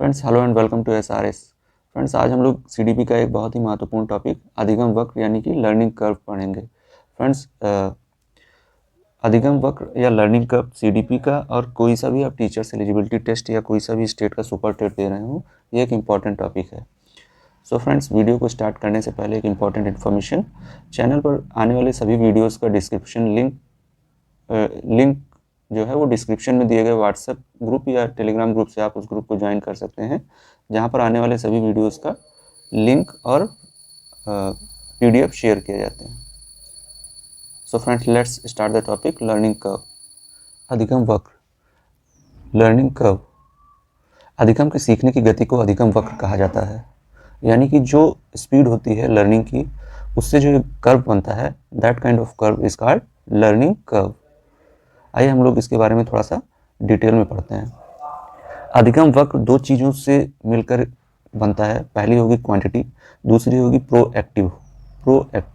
Friends hello and welcome to SRS. Friends आज हम लोग सीडीपी का एक बहुत ही महत्वपूर्ण टॉपिक अधिगम वक्र यानी कि लर्निंग कर्व पढ़ेंगे। फ्रेंड्स अधिगम वक्र या लर्निंग कर्व सीडीपी का और कोई सा भी आप टीचर्स एलिजिबिलिटी टेस्ट या कोई सा भी स्टेट का सुपर टेट दे रहे हो, ये एक इम्पॉर्टेंट टॉपिक है। सो फ्रेंड्स वीडियो को स्टार्ट करने से पहले एक इम्पॉर्टेंट इन्फॉर्मेशन, चैनल पर आने वाले सभी वीडियोज़ का डिस्क्रिप्शन लिंक जो है वो डिस्क्रिप्शन में दिए गए व्हाट्सएप ग्रुप या टेलीग्राम ग्रुप से आप उस ग्रुप को ज्वाइन कर सकते हैं, जहां पर आने वाले सभी वीडियोस का लिंक और पीडीएफ शेयर किए जाते हैं। So friends let's start the topic learning curve. अधिगम वक्र। लर्निंग कर्व अधिगम के सीखने की गति को अधिगम वक्र कहा जाता है, यानी कि जो स्पीड होती है लर्निंग की उससे जो कर्व बनता है, that kind of curve is called learning curve. आइए हम लोग इसके बारे में थोड़ा सा डिटेल में पढ़ते हैं। अधिगम वक्र दो चीज़ों से मिलकर बनता है। पहली होगी क्वांटिटी, दूसरी होगी प्रोएक्टिव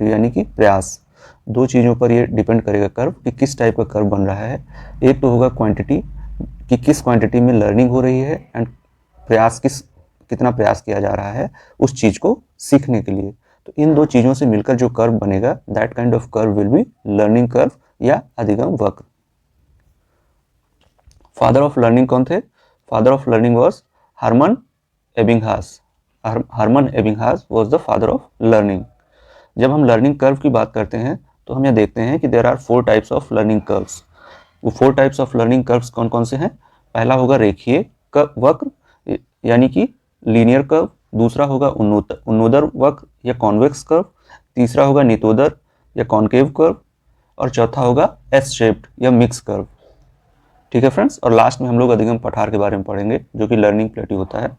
यानी कि प्रयास। दो चीज़ों पर ये डिपेंड करेगा कर्व कि किस टाइप का कर्व बन रहा है। एक तो होगा क्वांटिटी कि किस क्वांटिटी में लर्निंग हो रही है, एंड प्रयास कितना प्रयास किया जा रहा है उस चीज़ को सीखने के लिए। तो इन दो चीज़ों से मिलकर जो कर्व बनेगा, that kind of curve will be learning curve या अधिगम वक्र। फादर ऑफ लर्निंग कौन थे? Father of learning was Hermann Ebbinghaus. Hermann Ebbinghaus was the father of learning. जब हम लर्निंग कर्व की बात करते हैं तो हम यह देखते हैं कि there are 4 types of learning curves. वो 4 टाइप्स ऑफ लर्निंग कर्व्स कौन कौन से हैं? पहला होगा रेखीय वक्र यानी कि लीनियर कर्व, दूसरा होगा उन्नोदर वक्र या कॉन्वेक्स कर्व, तीसरा होगा नितोदर या कॉन्केव कर्व, और चौथा होगा एस शेप्ड या मिक्स कर्व। ठीक है फ्रेंड्स, और लास्ट में हम लोग अधिगम पठार के बारे में पढ़ेंगे जो कि लर्निंग प्लेट्यू होता है।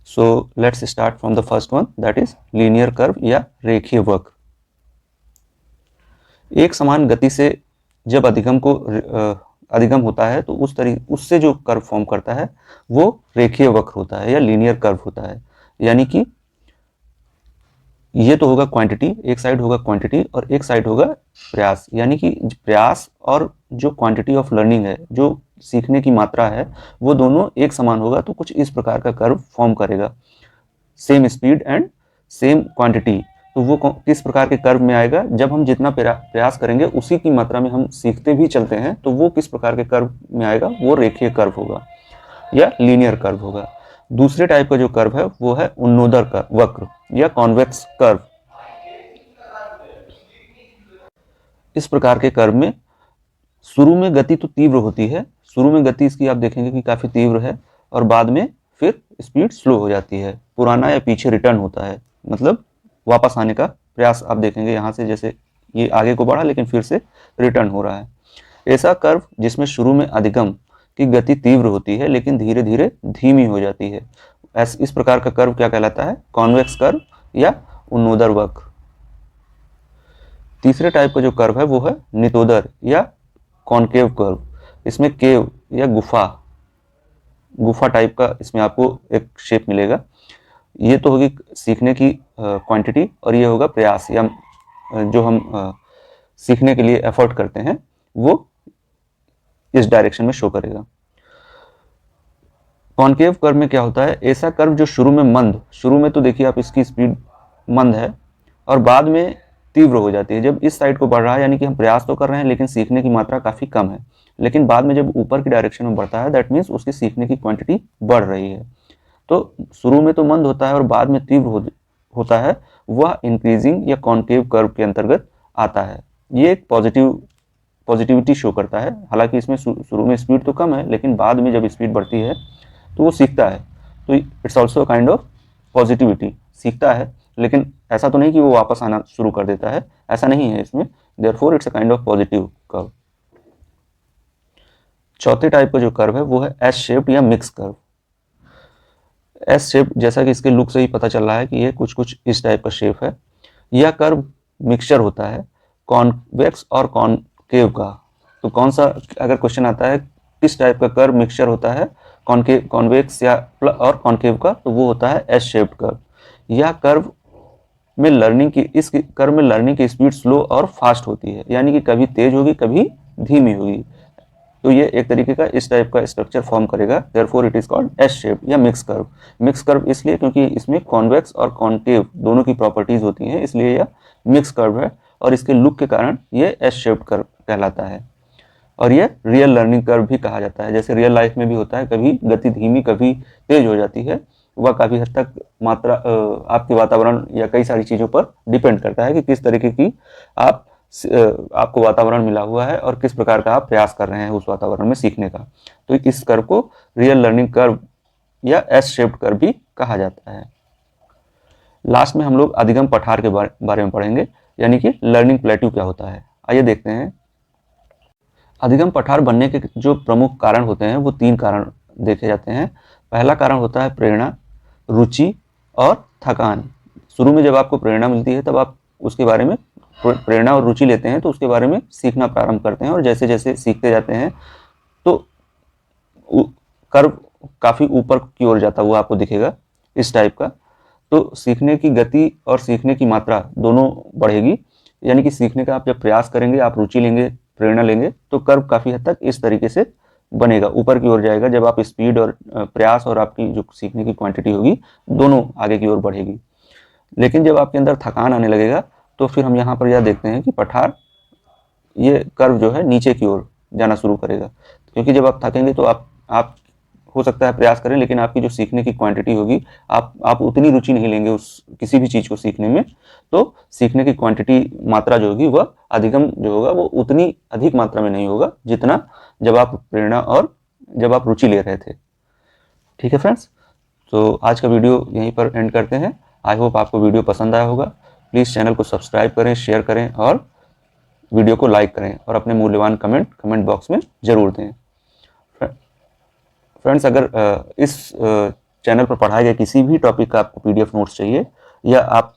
So let's start from the first one, that is linear curve या रेखीय वक्र। एक समान गति से जब अधिगम होता है तो उससे जो कर्व फॉर्म करता है वो रेखीय वक्र होता है या लीनियर कर्व होता है। यानी कि ये तो होगा क्वांटिटी, एक साइड होगा क्वांटिटी और एक साइड होगा प्रयास। यानी कि प्रयास और जो क्वांटिटी ऑफ लर्निंग है, जो सीखने की मात्रा है, वो दोनों एक समान होगा तो कुछ इस प्रकार का कर्व फॉर्म करेगा। Same speed and same quantity, तो वो किस प्रकार के कर्व में आएगा? जब हम जितना प्रयास करेंगे उसी की मात्रा में हम सीखते भी चलते हैं, तो वो किस प्रकार के कर्व में आएगा? वो रेखीय कर्व होगा या लीनियर कर्व होगा। दूसरे टाइप का जो कर्व है वो है उन्नोदर वक्र या कॉन्वेक्स कर्व। इस प्रकार के कर्व में शुरू में गति तो तीव्र होती है, शुरू में गति इसकी आप देखेंगे कि काफी तीव्र है, और बाद में फिर स्पीड स्लो हो जाती है, पुराना या पीछे रिटर्न होता है, मतलब वापस आने का प्रयास आप देखेंगे यहाँ से, जैसे ये आगे को बढ़ा लेकिन फिर से रिटर्न हो रहा है। ऐसा कर्व जिसमें शुरू में अधिगम की गति तीव्र होती है लेकिन धीरे धीरे धीमी हो जाती है, इस प्रकार का कर्व क्या कहलाता है? कॉन्वेक्स कर्व या उन्नोदर वक्र। तीसरे टाइप का जो कर्व है वो है नितोदर या कॉनकेव कर्व। इसमें केव या गुफा टाइप का इसमें आपको एक शेप मिलेगा। ये तो होगी सीखने की क्वांटिटी और ये होगा प्रयास या जो हम सीखने के लिए एफर्ट करते हैं वो इस डायरेक्शन में शो करेगा। कॉनकेव कर्व में क्या होता है? ऐसा कर्व जो शुरू में तो देखिए आप इसकी स्पीड मंद है और बाद में तीव्र हो जाती है। जब इस साइड को बढ़ रहा है यानी कि हम प्रयास तो कर रहे हैं लेकिन सीखने की मात्रा काफी कम है, लेकिन बाद में जब ऊपर की डायरेक्शन में बढ़ता है, दैट मीन्स उसकी सीखने की क्वांटिटी बढ़ रही है। तो शुरू में तो मंद होता है और बाद में तीव्र होता है, वह इंक्रीजिंग या कॉनकेव कर्व के अंतर्गत आता है। ये एक पॉजिटिविटी शो करता है। हालांकि इसमें शुरू में स्पीड तो कम है लेकिन बाद में जब स्पीड बढ़ती है तो वो सीखता है, तो it's also kind of positivity. सीखता है लेकिन ऐसा तो नहीं कि वो वापस आना शुरू कर देता है, ऐसा नहीं है इसमें। Therefore it's a kind of positive curve. चौथे टाइप का जो कर्व है वो है एस शेप्ड या मिक्स कर्व। एस शेप, जैसा कि इसके लुक से ही पता चल रहा है कि ये कुछ इस टाइप का शेप है। यह कर्व मिक्सचर होता है कॉन्वेक्स और कॉनकेव का। तो कौन सा, अगर क्वेश्चन आता है किस टाइप का कर्व मिक्सचर होता है कॉन्वेक्स या और कॉनकेव का, तो वो होता है एस शेप्ड कर्व। यह कर्व में इस कर्व में लर्निंग की स्पीड स्लो और फास्ट होती है, यानी कि कभी तेज होगी कभी धीमी होगी। तो ये एक तरीके का इस टाइप का स्ट्रक्चर फॉर्म करेगा, therefore it is called S shape या मिक्स कर्व। मिक्स कर्व इसलिए क्योंकि इसमें कॉन्वेक्स और कॉन्केव दोनों की प्रॉपर्टीज होती हैं, इसलिए यह मिक्स कर्व है और इसके लुक के कारण ये एस शेप्ड कर्व कहलाता है। और ये रियल लर्निंग कर्व भी कहा जाता है। जैसे रियल लाइफ में भी होता है, कभी गति धीमी कभी तेज हो जाती है, वह काफ़ी हद तक मात्रा आपके वातावरण या कई सारी चीज़ों पर डिपेंड करता है कि किस तरीके की आपको वातावरण मिला हुआ है और किस प्रकार का आप प्रयास कर रहे हैं उस वातावरण में सीखने का। तो इस कर्व को रियल लर्निंग कर्व या एस शेप्ड कर्व भी कहा जाता है। लास्ट में हम लोग अधिगम पठार के बारे में पढ़ेंगे, यानी कि लर्निंग प्लेट्यू क्या होता है। आइए देखते हैं। अधिगम पठार बनने के जो प्रमुख कारण होते हैं वो 3 कारण देखे जाते हैं। पहला कारण होता है प्रेरणा, रुचि और थकान। शुरू में जब आपको प्रेरणा मिलती है तब आप उसके बारे में प्रेरणा और रुचि लेते हैं, तो उसके बारे में सीखना प्रारंभ करते हैं और जैसे जैसे सीखते जाते हैं तो कर्व काफ़ी ऊपर की ओर जाता हुआ आपको दिखेगा इस टाइप का। तो सीखने की गति और सीखने की मात्रा दोनों बढ़ेगी, यानी कि सीखने का आप जब प्रयास करेंगे, आप रुचि लेंगे, प्रेरणा लेंगे, तो कर्व काफ़ी हद तक इस तरीके से बनेगा, ऊपर की ओर जाएगा। जब आप स्पीड और प्रयास और आपकी जो सीखने की क्वांटिटी होगी दोनों आगे की ओर बढ़ेगी। लेकिन जब आपके अंदर थकान आने लगेगा तो फिर हम यहाँ पर यह देखते हैं कि पठार ये कर्व जो है नीचे की ओर जाना शुरू करेगा, क्योंकि जब आप थकेंगे तो आप हो सकता है प्रयास करें, लेकिन आपकी जो सीखने की क्वांटिटी होगी, आप उतनी रुचि नहीं लेंगे उस किसी भी चीज़ को सीखने में, तो सीखने की क्वांटिटी मात्रा जो होगी वह अधिगम जो होगा वो उतनी अधिक मात्रा में नहीं होगा जितना जब आप प्रेरणा और जब आप रुचि ले रहे थे। ठीक है फ्रेंड्स, तो आज का वीडियो यहीं पर एंड करते हैं। आई होप आपको वीडियो पसंद आया होगा। प्लीज़ चैनल को सब्सक्राइब करें, शेयर करें और वीडियो को लाइक करें और अपने मूल्यवान कमेंट बॉक्स में ज़रूर दें। फ्रेंड्स, अगर इस चैनल पर पढ़ाए गए किसी भी टॉपिक का आपको PDF नोट्स चाहिए या आप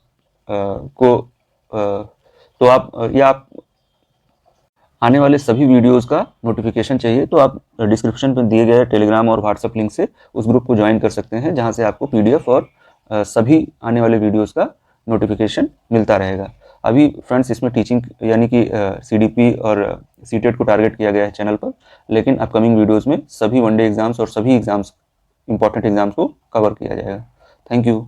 आने वाले सभी वीडियोस का नोटिफिकेशन चाहिए, तो आप डिस्क्रिप्शन में दिए गए टेलीग्राम और व्हाट्सएप लिंक से उस ग्रुप को ज्वाइन कर सकते हैं, जहां से आपको PDF और सभी आने वाले वीडियोस का नोटिफिकेशन मिलता रहेगा। अभी फ्रेंड्स इसमें टीचिंग यानी कि CDP और CTET को टारगेट किया गया है चैनल पर, लेकिन अपकमिंग वीडियोस में सभी वनडे एग्जाम्स और सभी एग्जाम्स इंपॉर्टेंट एग्जाम्स को कवर किया जाएगा। Thank you.